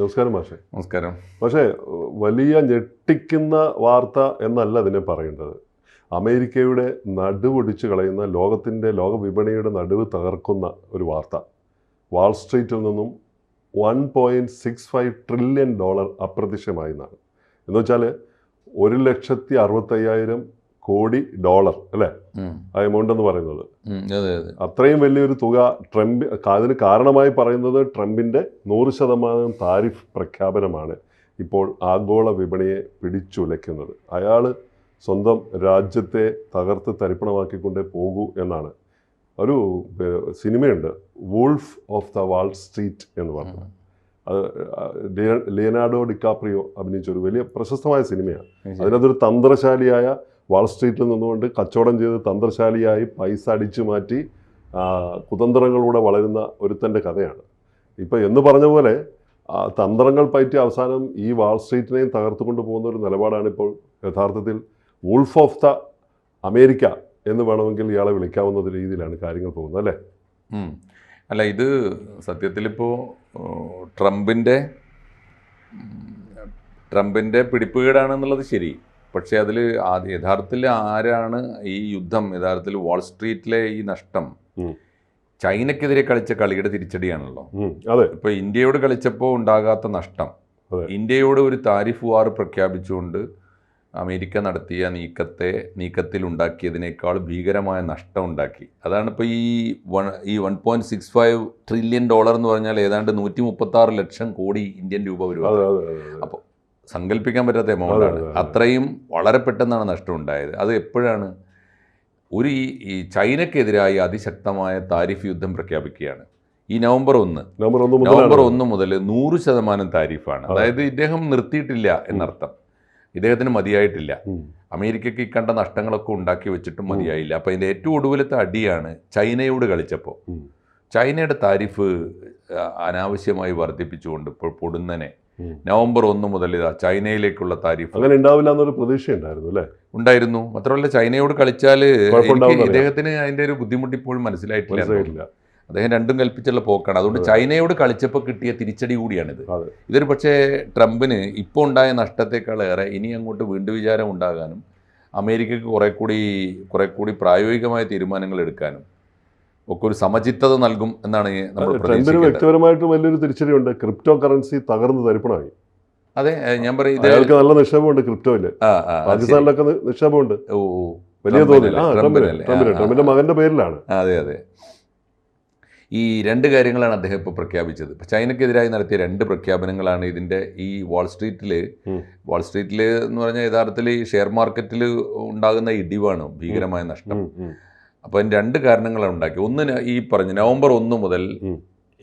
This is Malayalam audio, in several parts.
നമസ്കാരം മാഷെ. നമസ്കാരം. പക്ഷേ വലിയ ഞെട്ടിക്കുന്ന വാർത്ത എന്നല്ല അതിനെ പറയേണ്ടത്. അമേരിക്കയുടെ നടുവൊടിച്ച് കളയുന്ന ലോക വിപണിയുടെ നടുവ് തകർക്കുന്ന ഒരു വാർത്ത. വാൾ സ്ട്രീറ്റിൽ നിന്നും $1.65 ട്രില്യൺ അപ്രത്യക്ഷമായി എന്നാണ്. എന്ന് വെച്ചാൽ 1,60,50,000 കോടി അല്ലേ ആ എമൗണ്ട് എന്ന് പറയുന്നത്. അത്രയും വലിയൊരു തുക അതിന് കാരണമായി പറയുന്നത് ട്രംപിൻ്റെ 100% താരിഫ് പ്രഖ്യാപനമാണ് ഇപ്പോൾ ആഗോള വിപണിയെ പിടിച്ചുലയ്ക്കുന്നത്. അയാൾ സ്വന്തം രാജ്യത്തെ തകർത്ത് തരിപ്പണമാക്കിക്കൊണ്ടേ പോകൂ എന്നാണ്. ഒരു സിനിമയുണ്ട്, Wolf of the Wall Street എന്ന് പറഞ്ഞു. അത് ലിയനാർഡോ ഡിക്കാപ്രിയോ അഭിനയിച്ച ഒരു വലിയ പ്രശസ്തമായ സിനിമയാണ്. അതിനകത്തൊരു തന്ത്രശാലിയായ വാൾ സ്ട്രീറ്റിൽ നിന്നുകൊണ്ട് കച്ചവടം ചെയ്ത് തന്ത്രശാലിയായി പൈസ അടിച്ചു മാറ്റി കുതന്ത്രങ്ങളിലൂടെ വളരുന്ന ഒരുത്തൻ്റെ കഥയാണ്. ഇപ്പം എന്ന് പറഞ്ഞ പോലെ തന്ത്രങ്ങൾ പയറ്റി അവസാനം ഈ വാൾ സ്ട്രീറ്റിനെയും തകർത്തുകൊണ്ട് പോകുന്ന ഒരു നിലപാടാണ് ഇപ്പോൾ യഥാർത്ഥത്തിൽ വൂൾഫ് ഓഫ് ദ അമേരിക്ക എന്ന് വേണമെങ്കിൽ ഇയാളെ വിളിക്കാവുന്ന രീതിയിലാണ് കാര്യങ്ങൾ പോകുന്നത്, അല്ലേ? അല്ല, ഇത് സത്യത്തിലിപ്പോൾ ട്രംപിൻ്റെ പിടിപ്പുകേടാണെന്നുള്ളത് ശരി. പക്ഷേ അതിൽ യഥാർത്ഥത്തിൽ ആരാണ് ഈ യുദ്ധം, യഥാർത്ഥത്തിൽ വാൾ സ്ട്രീറ്റിലെ ഈ നഷ്ടം ചൈനക്കെതിരെ കളിച്ച കളിയുടെ തിരിച്ചടിയാണല്ലോ. ഇപ്പോൾ ഇന്ത്യയോട് കളിച്ചപ്പോൾ ഉണ്ടാകാത്ത നഷ്ടം, ഇന്ത്യയോട് ഒരു താരിഫ് വാർ പ്രഖ്യാപിച്ചുകൊണ്ട് അമേരിക്ക നടത്തിയ നീക്കത്തിൽ ഉണ്ടാക്കിയതിനേക്കാൾ ഭീകരമായ നഷ്ടം ഉണ്ടാക്കി. അതാണ് ഇപ്പോൾ ഈ $1.65 ട്രില്യൺ എന്ന് പറഞ്ഞാൽ ഏതാണ്ട് 136 ലക്ഷം കോടി ഇന്ത്യൻ രൂപ വരും. അപ്പോൾ സങ്കല്പിക്കാൻ പറ്റാത്ത എമൗണ്ടാണ്. അത്രയും വളരെ പെട്ടെന്നാണ് നഷ്ടം ഉണ്ടായത്. അത് എപ്പോഴാണ്? ഈ ചൈനക്കെതിരായി അതിശക്തമായ താരിഫ് യുദ്ധം പ്രഖ്യാപിക്കുകയാണ്. ഈ നവംബർ 1 മുതൽ 100% താരിഫാണ്. അതായത് ഇദ്ദേഹം നിർത്തിയിട്ടില്ല എന്നർത്ഥം. ഇദ്ദേഹത്തിന് മതിയായിട്ടില്ല. അമേരിക്കയ്ക്ക് കണ്ട നഷ്ടങ്ങളൊക്കെ ഉണ്ടാക്കി വെച്ചിട്ടും മതിയായില്ല. അപ്പോൾ അതിൻ്റെ ഏറ്റവും ഒടുവിലത്തെ അടിയാണ് ചൈനയോട് കളിച്ചപ്പോൾ. ചൈനയുടെ താരിഫ് അനാവശ്യമായി വർദ്ധിപ്പിച്ചുകൊണ്ട് ഇപ്പോൾ പൊടുന്നനെ നവംബർ 1 മുതൽ ചൈനയിലേക്കുള്ള താരിഫ് അങ്ങനെ ഉണ്ടാവില്ല എന്നൊരു പ്രതീക്ഷ ഉണ്ടായിരുന്നു, അല്ലേ? ഉണ്ടായിരുന്നു. മാത്രമല്ല ചൈനയോട് കളിച്ചാൽ ഇദ്ദേഹത്തിന് അതിൻ്റെ ഒരു ബുദ്ധിമുട്ട് ഇപ്പോഴും മനസ്സിലായിട്ടില്ല. അദ്ദേഹം രണ്ടും കൽപ്പിച്ചുള്ള പോക്കാണ്. അതുകൊണ്ട് ചൈനയോട് കളിച്ചപ്പോൾ കിട്ടിയ തിരിച്ചടി കൂടിയാണിത്. ഇതൊരു പക്ഷേ ട്രംപിന് ഇപ്പോൾ ഉണ്ടായ നഷ്ടത്തെക്കാളേറെ ഇനി അങ്ങോട്ട് വീണ്ടും വിചാരം ഉണ്ടാകാനും അമേരിക്കയ്ക്ക് കുറെ കൂടി പ്രായോഗികമായ തീരുമാനങ്ങൾ എടുക്കാനും ഒക്കെ ഒരു സമചിത്തത നൽകും എന്നാണ് നമ്മൾ പ്രതീക്ഷിക്കുന്നത്. വ്യക്തിപരമായിട്ട് വലിയൊരു തിരിച്ചടിയുണ്ട്. ക്രിപ്റ്റോ കറൻസി തകർന്ന് തരിപ്പണമായി. അതെ, ഞാൻ പറയും അയാൾക്ക് നല്ല നിക്ഷേപമുണ്ട് ക്രിപ്റ്റോയില്. പാകിസ്ഥാനിലൊക്കെ നിക്ഷേപമുണ്ട് വലിയ തോതിൽ. ട്രംപിന്റെ മകന്റെ പേരിലാണ്. അതെ. ഈ രണ്ട് കാര്യങ്ങളാണ് അദ്ദേഹം ഇപ്പോൾ പ്രഖ്യാപിച്ചത്. ഇപ്പോൾ ചൈനക്കെതിരായി നടത്തിയ 2 പ്രഖ്യാപനങ്ങളാണ് ഇതിൻ്റെ ഈ വാൾ സ്ട്രീറ്റിൽ എന്ന് പറഞ്ഞാൽ യഥാർത്ഥത്തിൽ ഈ ഷെയർ മാർക്കറ്റിൽ ഉണ്ടാകുന്ന ഇടിവാണ് ഭീകരമായ നഷ്ടം. അപ്പോൾ അതിന് 2 കാരണങ്ങളാണ് ഉണ്ടാക്കി. ഒന്ന്, ഈ പറഞ്ഞ നവംബർ 1 മുതൽ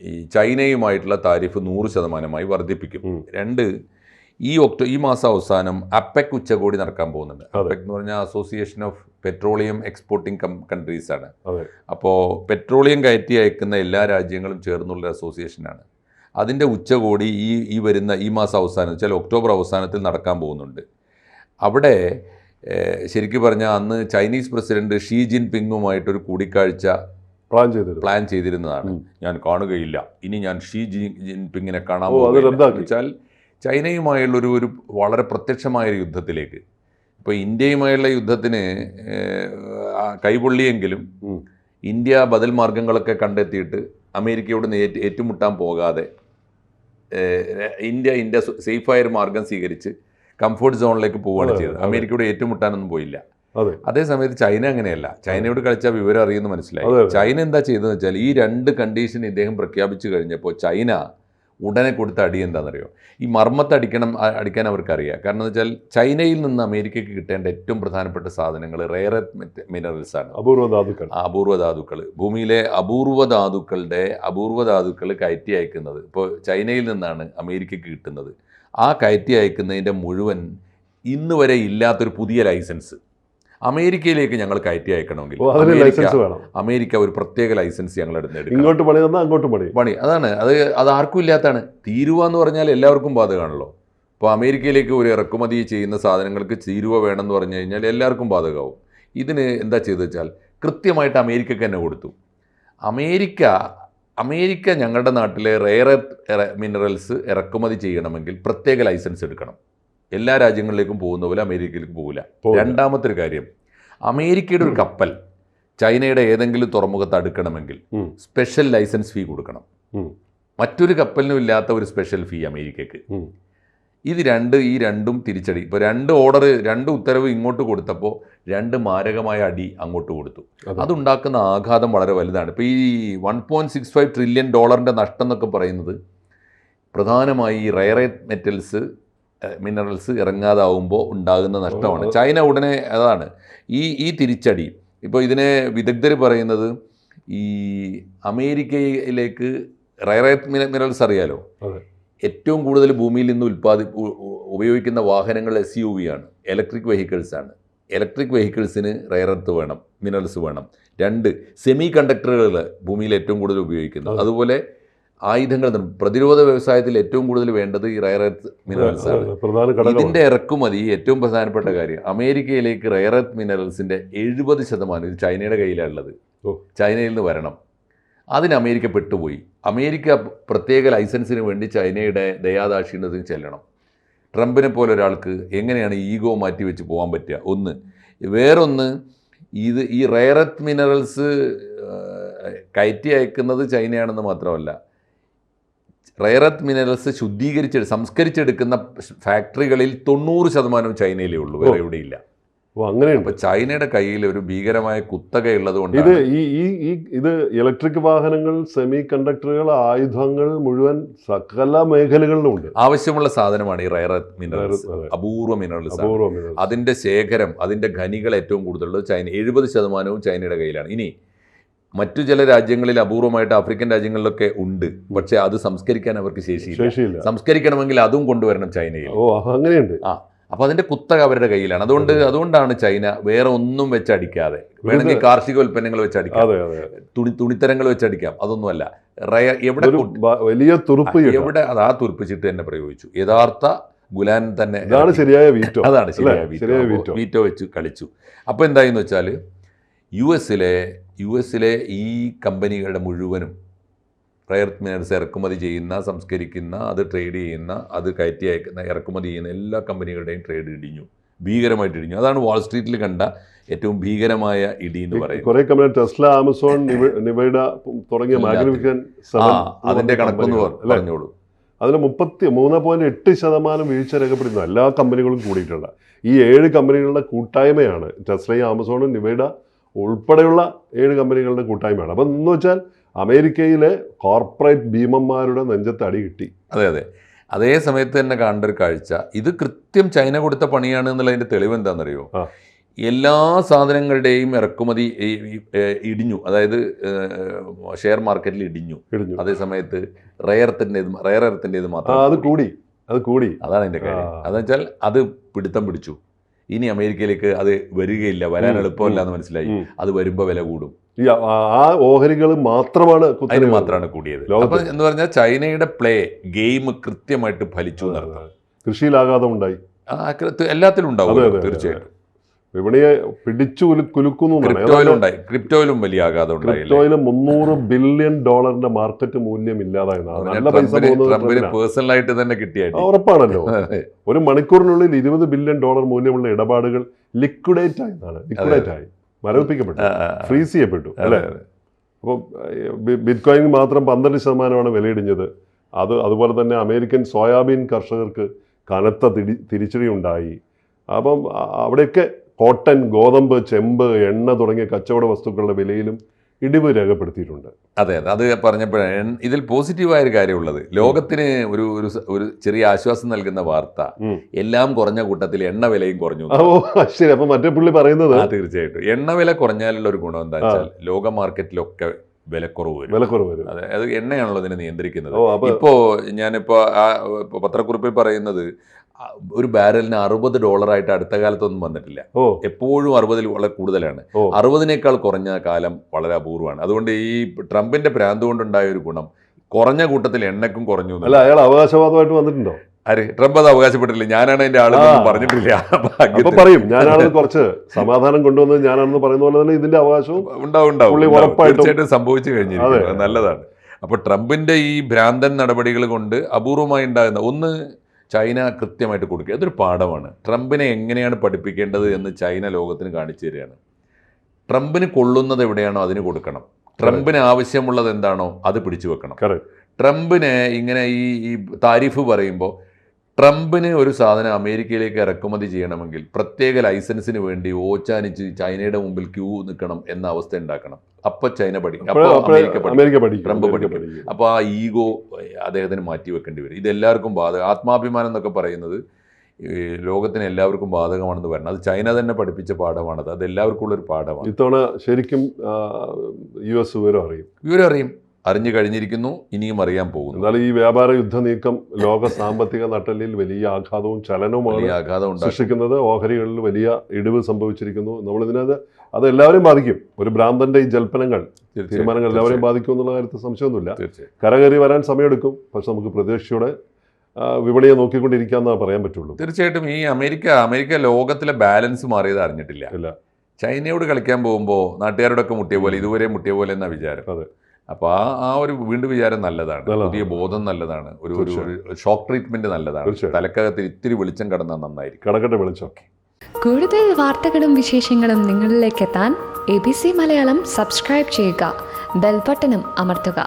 ഈ ചൈനയുമായിട്ടുള്ള താരിഫ് 100% വർദ്ധിപ്പിക്കും. 2, ഈ മാസം അവസാനം അപ്പെക് ഉച്ചകോടി നടക്കാൻ പോകുന്നുണ്ട്. അപ്പെക് എന്ന് പറഞ്ഞാൽ association of petroleum exporting countries ആണ്. അപ്പോൾ പെട്രോളിയം കയറ്റി അയക്കുന്ന എല്ലാ രാജ്യങ്ങളും ചേർന്നുള്ള അസോസിയേഷനാണ്. അതിൻ്റെ ഉച്ചകോടി ഈ മാസം അവസാനം വെച്ചാൽ ഒക്ടോബർ അവസാനത്തിൽ നടക്കാൻ പോകുന്നുണ്ട്. അവിടെ ശരിക്കും പറഞ്ഞാൽ അന്ന് ചൈനീസ് പ്രസിഡന്റ് ഷീ ജിൻപിങ്ങുമായിട്ടൊരു കൂടിക്കാഴ്ച പ്ലാൻ ചെയ്തിരുന്നതാണ്. ഞാൻ കാണുകയില്ല, ഇനി ഞാൻ ഷീ ജിൻപിങ്ങിനെ കാണാൻ പോകുന്നില്ല വെച്ചാൽ ചൈനയുമായുള്ളൊരു വളരെ പ്രത്യക്ഷമായൊരു യുദ്ധത്തിലേക്ക്. ഇപ്പോൾ ഇന്ത്യയുമായുള്ള യുദ്ധത്തിന് കൈപൊള്ളിയെങ്കിലും ഇന്ത്യ ബദൽ മാർഗങ്ങളൊക്കെ കണ്ടെത്തിയിട്ട് അമേരിക്കയോട് ഏറ്റുമുട്ടാൻ പോകാതെ ഇന്ത്യ സേഫായൊരു മാർഗം സ്വീകരിച്ച് കംഫോർട്ട് സോണിലേക്ക് പോവുകയാണ് ചെയ്തത്. അമേരിക്കയോട് ഏറ്റുമുട്ടാനൊന്നും പോയില്ല. അതേസമയത്ത് ചൈന അങ്ങനെയല്ല. ചൈനയോട് കളിച്ചാൽ വിവരം അറിയുമെന്ന് മനസ്സിലായി. ചൈന എന്താ ചെയ്തതെന്ന് വെച്ചാൽ ഈ 2 കണ്ടീഷൻ ഇദ്ദേഹം പ്രഖ്യാപിച്ചു കഴിഞ്ഞപ്പോൾ ചൈന ഉടനെ കൊടുത്ത അടി എന്താണെന്നറിയോ? ഈ മർമ്മത്ത് അടിക്കാൻ അവർക്കറിയാം. കാരണം എന്ന് വെച്ചാൽ ചൈനയിൽ നിന്ന് അമേരിക്കയ്ക്ക് കിട്ടേണ്ട ഏറ്റവും പ്രധാനപ്പെട്ട സാധനങ്ങൾ റെയർ എർത്ത് മിനറൽസ് ആണ്, അപൂർവ ധാതുക്കൾ. ഭൂമിയിലെ അപൂർവ ധാതുക്കൾ കയറ്റി അയക്കുന്നത് ഇപ്പോൾ ചൈനയിൽ നിന്നാണ് അമേരിക്കയ്ക്ക് കിട്ടുന്നത്. ആ കയറ്റി അയക്കുന്നതിൻ്റെ മുഴുവൻ ഇന്ന് വരെ ഇല്ലാത്തൊരു പുതിയ ലൈസൻസ് അമേരിക്കയിലേക്ക് ഞങ്ങൾ കയറ്റി അയക്കണമെങ്കിൽ അമേരിക്ക ഒരു പ്രത്യേക ലൈസൻസ് ഞങ്ങളെടുത്ത് പണി. അത് ആർക്കും ഇല്ലാത്തതാണ്. തീരുവ എന്ന് പറഞ്ഞാൽ എല്ലാവർക്കും ബാധകമാണല്ലോ. ഇപ്പോൾ അമേരിക്കയിലേക്ക് ഒരു ഇറക്കുമതി ചെയ്യുന്ന സാധനങ്ങൾക്ക് തീരുവ വേണമെന്ന് പറഞ്ഞു കഴിഞ്ഞാൽ എല്ലാവർക്കും ബാധകമാവും. ഇതിന് എന്താ ചെയ്തെന്ന് വെച്ചാൽ കൃത്യമായിട്ട് അമേരിക്കയ്ക്ക് തന്നെ കൊടുത്തു. അമേരിക്ക അമേരിക്ക ഞങ്ങളുടെ നാട്ടിലെ റെയർ മിനറൽസ് ഇറക്കുമതി ചെയ്യണമെങ്കിൽ പ്രത്യേക ലൈസൻസ് എടുക്കണം. എല്ലാ രാജ്യങ്ങളിലേക്കും പോകുന്ന പോലെ അമേരിക്കയിലേക്ക് പോകില്ല. രണ്ടാമത്തെ ഒരു കാര്യം, അമേരിക്കയുടെ ഒരു കപ്പൽ ചൈനയുടെ ഏതെങ്കിലും തുറമുഖത്ത് അടുക്കണമെങ്കിൽ സ്പെഷ്യൽ ലൈസൻസ് ഫീ കൊടുക്കണം. മറ്റൊരു കപ്പലിനും ഇല്ലാത്ത ഒരു സ്പെഷ്യൽ ഫീ അമേരിക്കയ്ക്ക്. ഈ രണ്ടും തിരിച്ചടി. ഇപ്പോൾ രണ്ട് ഉത്തരവ് ഇങ്ങോട്ട് കൊടുത്തപ്പോൾ 2 മാരകമായ അടി അങ്ങോട്ട് കൊടുത്തു. അതുണ്ടാക്കുന്ന ആഘാതം വളരെ വലുതാണ്. ഇപ്പോൾ ഈ $1.65 ട്രില്യൺ നഷ്ടം എന്നൊക്കെ പറയുന്നത് പ്രധാനമായി ഈ റെയർ മിനറൽസ് ഇറങ്ങാതാവുമ്പോൾ ഉണ്ടാകുന്ന നഷ്ടമാണ്. ചൈന ഉടനെ അതാണ് ഈ തിരിച്ചടി. ഇപ്പോൾ ഇതിനെ വിദഗ്ധർ പറയുന്നത് ഈ അമേരിക്കയിലേക്ക് റെയർ മിനറൽസ് അറിയാലോ, ഏറ്റവും കൂടുതൽ ഭൂമിയിൽ നിന്ന് ഉപയോഗിക്കുന്ന വാഹനങ്ങൾ SUV ആണ്, ഇലക്ട്രിക് വെഹിക്കിൾസ് ആണ്. ഇലക്ട്രിക് വെഹിക്കിൾസിന് റെയർ എർത്ത് വേണം, മിനറൽസ് വേണം. 2 സെമി കണ്ടക്ടറുകൾ ഭൂമിയിൽ ഏറ്റവും കൂടുതൽ ഉപയോഗിക്കുന്നത്. അതുപോലെ ആയുധങ്ങൾ, പ്രതിരോധ വ്യവസായത്തിൽ ഏറ്റവും കൂടുതൽ വേണ്ടത് ഈ റെയർ എർത്ത് മിനറൽസ് ആണ്. ഇതിൻ്റെ ഇറക്കുമതി ഏറ്റവും പ്രധാനപ്പെട്ട കാര്യം. അമേരിക്കയിലേക്ക് റെയർ എർത്ത് മിനറൽസിൻ്റെ 70% ഇത് ചൈനയുടെ കയ്യിലാണുള്ളത്. ചൈനയിൽ നിന്ന് വരണം. അതിന് അമേരിക്ക പെട്ടുപോയി. അമേരിക്ക പ്രത്യേക ലൈസൻസിന് വേണ്ടി ചൈനയുടെ ദയാദാക്ഷിണ്യത്തിന് ചെല്ലണം. ട്രംപിനെ പോലെ ഒരാൾക്ക് എങ്ങനെയാണ് ഈഗോ മാറ്റി വെച്ച് പോകാൻ പറ്റുക? ഒന്ന്. വേറൊന്ന്, ഈ റെയർ എർത്ത് മിനറൽസ് കയറ്റി അയക്കുന്നത് ചൈനയാണെന്ന് മാത്രമല്ല, റെയർ എർത്ത് മിനറൽസ് സംസ്കരിച്ചെടുക്കുന്ന ഫാക്ടറികളിൽ 90% ചൈനയിലേ ഉള്ളൂ, വേറെ എവിടെയില്ല. അങ്ങനെയാണ്. അപ്പോൾ ചൈനയുടെ കയ്യിൽ ഒരു ഭീകരമായ കുത്തകയുള്ളത് കൊണ്ട് ഇത് ഇലക്ട്രിക് വാഹനങ്ങൾ, സെമി കണ്ടക്ടറുകൾ, ആയുധങ്ങൾ മുഴുവൻ സകല മേഖലകളിലും ഉണ്ട്. ആവശ്യമുള്ള സാധനമാണ് ഈ റെയർ എർത്ത് മിനറൽസ്. അപൂർവ മിനറൽസ്. അതിന്റെ ശേഖരം, അതിന്റെ ഖനികൾ ഏറ്റവും കൂടുതലുള്ളത് ചൈന. 70% ചൈനയുടെ കയ്യിലാണ്. ഇനി മറ്റു ചില രാജ്യങ്ങളിൽ, അപൂർവമായിട്ട് ആഫ്രിക്കൻ രാജ്യങ്ങളിലൊക്കെ ഉണ്ട്, പക്ഷെ അത് സംസ്കരിക്കാൻ അവർക്ക് ശേഷിയില്ല. സംസ്കരിക്കണമെങ്കിൽ അതും കൊണ്ടുവരണം ചൈനയിൽ. അങ്ങനെയുണ്ട്. അപ്പോൾ അതിന്റെ കുത്തക അവരുടെ കയ്യിലാണ്. അതുകൊണ്ടാണ് ചൈന വേറെ ഒന്നും വെച്ചടിക്കാതെ, വേണമെങ്കിൽ കാർഷിക ഉൽപ്പന്നങ്ങൾ വെച്ചടിക്കാം, തുണിത്തരങ്ങൾ വെച്ചടിക്കാം, അതൊന്നുമല്ല. എവിടെ വലിയ തുറുപ്പ്, എവിടെ അത് ആ തുറുപ്പ് ചിട്ട് തന്നെ പ്രയോഗിച്ചു. യഥാർത്ഥ ഗുലാൻ തന്നെ. അതാണ് ശരിയായ വീറ്റോ. വീറ്റോ വെച്ച് കളിച്ചു. അപ്പോൾ എന്തായെന്ന് വെച്ചാൽ യു എസിലെ ഈ കമ്പനികളുടെ മുഴുവനും റെയർ മിനറൽസ് ഇറക്കുമതി ചെയ്യുന്ന, സംസ്കരിക്കുന്ന, അത് ട്രേഡ് ചെയ്യുന്ന, അത് കയറ്റി അയക്കുന്ന, ഇറക്കുമതി ചെയ്യുന്ന എല്ലാ കമ്പനികളുടെയും ട്രേഡ് ഇടിഞ്ഞു, ഭീകരമായിട്ട് ഇടിഞ്ഞു. അതാണ് വാൾ സ്ട്രീറ്റിൽ കണ്ട ഏറ്റവും ഭീകരമായ ഇടി എന്ന് പറയുന്നത്. കുറേ കമ്പനി, ടെസ്ല, ആമസോൺ, നിവൈഡ തുടങ്ങിയ അതിന്റെ കണക്കൊന്ന് പറഞ്ഞോളൂ. അതിന് 33.8% വീഴ്ച രേഖപ്പെടുത്തുന്നു. എല്ലാ കമ്പനികളും കൂടിയിട്ടുണ്ട്. ഈ 7 കമ്പനികളുടെ കൂട്ടായ്മയാണ് ടെസ്ലയും ആമസോണും നിവൈഡ ഉൾപ്പെടെയുള്ള 7 കമ്പനികളുടെ കൂട്ടായ്മയാണ്. അപ്പം എന്ന് വെച്ചാൽ അമേരിക്കയിലെ കോർപ്പറേറ്റ് ഭീമന്മാരുടെ നെഞ്ചത്ത് അടി കിട്ടി. അതെ. അതേ സമയത്ത് തന്നെ കാണേണ്ട ഒരു കാഴ്ച, ഇത് കൃത്യം ചൈന കൊടുത്ത പണിയാണ് എന്നുള്ളതിൻ്റെ തെളിവ് എന്താണെന്നറിയോ? എല്ലാ സാധനങ്ങളുടെയും ഇറക്കുമതി ഇടിഞ്ഞു. അതായത് ഷെയർ മാർക്കറ്റിൽ ഇടിഞ്ഞു. അതേ സമയത്ത് റെയർ എർത്തിൻ്റെത് മാത്രം അത് കൂടി. അതാണ് അതിൻ്റെ കാര്യം. അതെന്ന് വെച്ചാൽ അത് പിടുത്തം പിടിച്ചു. ഇനി അമേരിക്കയിലേക്ക് അത് വരികയില്ല, വരാൻ എളുപ്പമല്ല എന്ന് മനസ്സിലായി. അത് വരുമ്പോൾ വില കൂടും. ആ ഓഹരികൾ മാത്രമാണ് കൂടിയത്. അപ്പൊ എന്ന് പറഞ്ഞാൽ ചൈനയുടെ ഗെയിം കൃത്യമായിട്ട് ഫലിച്ചു എന്നർത്ഥം. കൃഷിയിലാഘാതം ഉണ്ടായി, എല്ലാത്തിലും ഉണ്ടാവും തീർച്ചയായിട്ടും. വിപണിയെ പിടിച്ചു കുലുക്കുന്നു. ക്രിപ്റ്റോയിലും വലിയ ആഘാതം ഉണ്ടായി. ക്രിപ്റ്റോയില് $300 ബില്യൺ മാർക്കറ്റ് മൂല്യം ഇല്ലാതായി. പേഴ്സണലായിട്ട് തന്നെ കിട്ടിയായിട്ട് ഉറപ്പാണല്ലോ. ഒരു മണിക്കൂറിനുള്ളിൽ $20 ബില്യൺ മൂല്യമുള്ള ഇടപാടുകൾ ലിക്വിഡേറ്റ് ആയി മരവിപ്പിക്കപ്പെട്ടു, ഫ്രീസ് ചെയ്യപ്പെട്ടു അല്ലേ. അപ്പോൾ ബിറ്റ്കോയിൻ മാത്രം 12% വിലയിടിഞ്ഞത്. അതുപോലെ തന്നെ അമേരിക്കൻ സോയാബീൻ കർഷകർക്ക് കനത്ത തിരിച്ചടി ഉണ്ടായി. അപ്പം അവിടെയൊക്കെ കോട്ടൺ, ഗോതമ്പ്, ചെമ്പ്, എണ്ണ തുടങ്ങിയ കച്ചവട വസ്തുക്കളുടെ വിലയിലും ഇടിവ് രേഖപ്പെടുത്തിയിട്ടുണ്ട്. അതെ, അത് പറഞ്ഞപ്പോഴാണ് ഇതിൽ പോസിറ്റീവായ ഒരു കാര്യമുള്ളത്. ലോകത്തിന് ഒരു ചെറിയ ആശ്വാസം നൽകുന്ന വാർത്ത, എല്ലാം കുറഞ്ഞ കൂട്ടത്തിൽ എണ്ണ വിലയും കുറഞ്ഞു. ശരി. അപ്പൊ മറ്റേ പുള്ളി പറയുന്നത് തീർച്ചയായിട്ടും എണ്ണ വില കുറഞ്ഞാലുള്ള ഒരു ഗുണം എന്താ വെച്ചാൽ ലോക മാർക്കറ്റിലൊക്കെ വിലക്കുറവ് വരും. അതെ, അത് എണ്ണയാണല്ലോ അതിനെ നിയന്ത്രിക്കുന്നത്. ഞാനിപ്പോ പത്രക്കുറിപ്പിൽ പറയുന്നത് ഒരു ബാരലിന് $60 അടുത്ത കാലത്തൊന്നും വന്നിട്ടില്ല. എപ്പോഴും 60 വളരെ കൂടുതലാണ്. 60-നേക്കാൾ കുറഞ്ഞ കാലം വളരെ അപൂർവമാണ്. അതുകൊണ്ട് ഈ ട്രംപിന്റെ ഭ്രാന്ത് കൊണ്ടുണ്ടായ ഒരു ഗുണം, കുറഞ്ഞ കൂട്ടത്തിൽ എണ്ണക്കും കുറഞ്ഞു. അല്ല, അയാൾ അവകാശവാദമായിട്ട് വന്നിട്ടുണ്ടോ? ട്രംപ് അത് അവകാശപ്പെട്ടില്ല. ഞാനാണ് അതിന്റെ ആളെന്ന് പറഞ്ഞിട്ടില്ല. പറയും ഞാനാണ് കുറച്ച് സമാധാനം കൊണ്ടുവന്നത് ഞാനാണെന്ന് പറയുന്ന പോലെ തന്നെ ഇതിന്റെ അവകാശവും ഉണ്ടാവും. തീർച്ചയായിട്ടും സംഭവിച്ചു കഴിഞ്ഞിരിക്കും. നല്ലതാണ്. അപ്പോൾ ട്രംപിൻ്റെ ഈ ഭ്രാന്തൻ നടപടികൾ കൊണ്ട് അപൂർവമായി ഉണ്ടാകുന്ന ഒന്ന്, ചൈന കൃത്യമായിട്ട് കൊടുക്കുക. അതൊരു പാഠമാണ്. ട്രംപിനെ എങ്ങനെയാണ് പഠിപ്പിക്കേണ്ടത് എന്ന് ചൈന ലോകത്തിന് കാണിച്ചു തരികയാണ്. ട്രംപിന് കൊള്ളുന്നത് എവിടെയാണോ അതിന് കൊടുക്കണം. ട്രംപിന് ആവശ്യമുള്ളത് എന്താണോ അത് പിടിച്ചു വെക്കണം. ട്രംപിന് ഇങ്ങനെ ഈ താരിഫ് പറയുമ്പോൾ ട്രംപിന് ഒരു സാധനം അമേരിക്കയിലേക്ക് ഇറക്കുമതി ചെയ്യണമെങ്കിൽ പ്രത്യേക ലൈസൻസിന് വേണ്ടി ഓച്ചാനിച്ച് ചൈനയുടെ മുമ്പിൽ ക്യൂ നിൽക്കണം എന്ന അവസ്ഥ ഉണ്ടാക്കണം. അപ്പോൾ ചൈന പഠിക്കും, അപ്പോൾ അമേരിക്ക പഠിക്കും, ട്രംപ് പഠിക്കും. അപ്പോൾ ആ ഈഗോ അദ്ദേഹത്തിന് മാറ്റി വെക്കേണ്ടി വരും. ഇതെല്ലാവർക്കും ആത്മാഭിമാനം എന്നൊക്കെ പറയുന്നത് ലോകത്തിന് എല്ലാവർക്കും ബാധകമാണെന്ന് പറയണം. അത് ചൈന തന്നെ പഠിപ്പിച്ച പാഠമാണത്. അത് എല്ലാവർക്കും ഉള്ളൊരു പാഠമാണ്. ഇത്തവണ ശരിക്കും US വിവരം അറിയും, അറിഞ്ഞു കഴിഞ്ഞിരിക്കുന്നു, ഇനിയും അറിയാൻ പോകുന്നു. എന്നാലും ഈ വ്യാപാര യുദ്ധ നീക്കം ലോക സാമ്പത്തിക നട്ടലിൽ വലിയ ആഘാതവും ചലനവുമാണ് സൃഷ്ടിക്കുന്നത്. ഓഹരികളിൽ വലിയ ഇടിവ് സംഭവിച്ചിരിക്കുന്നു. നമ്മളിതിനകത്ത് അത് എല്ലാവരെയും ബാധിക്കും. ഒരു ഭ്രാന്തന്റെ ഈ ജൽപ്പനങ്ങൾ, തീരുമാനങ്ങൾ എല്ലാവരെയും ബാധിക്കും എന്നുള്ള കാര്യത്തിൽ സംശയമൊന്നുമില്ല. കരകയറി വരാൻ സമയമെടുക്കും. പക്ഷെ നമുക്ക് പ്രതീക്ഷയോടെ വിപണിയെ നോക്കിക്കൊണ്ടിരിക്കാമെന്നാ പറയാൻ പറ്റുള്ളൂ. തീർച്ചയായിട്ടും ഈ അമേരിക്ക ലോകത്തിലെ ബാലൻസ് മാറിയത് അറിഞ്ഞിട്ടില്ല. ചൈനയോട് കളിക്കാൻ പോകുമ്പോൾ നാട്ടുകാരോടൊക്കെ മുട്ടിയ പോലെ, ഇതുവരെ മുട്ടിയ പോലെ എന്നാ വിചാരം. അതെ. അപ്പോൾ ആ ഒരു വീണ്ടും വിചാരം നല്ലതാണ്. പുതിയ ബോധം നല്ലതാണ്. ഒരു ഷോക്ക് ട്രീറ്റ്മെന്റ് നല്ലതാണ്. തലക്കകത്ത് ഇത്തിരി വെളിച്ചം കടന്നാൽ നന്നായിരിക്കും. കടക്കട്ടെ വെളിച്ചം. കൂടുതൽ വാർത്തകളും വിശേഷങ്ങളും നിങ്ങളിലേക്ക് എത്താൻ ABC മലയാളം സബ്സ്ക്രൈബ് ചെയ്യുക, ബെൽ ബട്ടണും അമർത്തുക.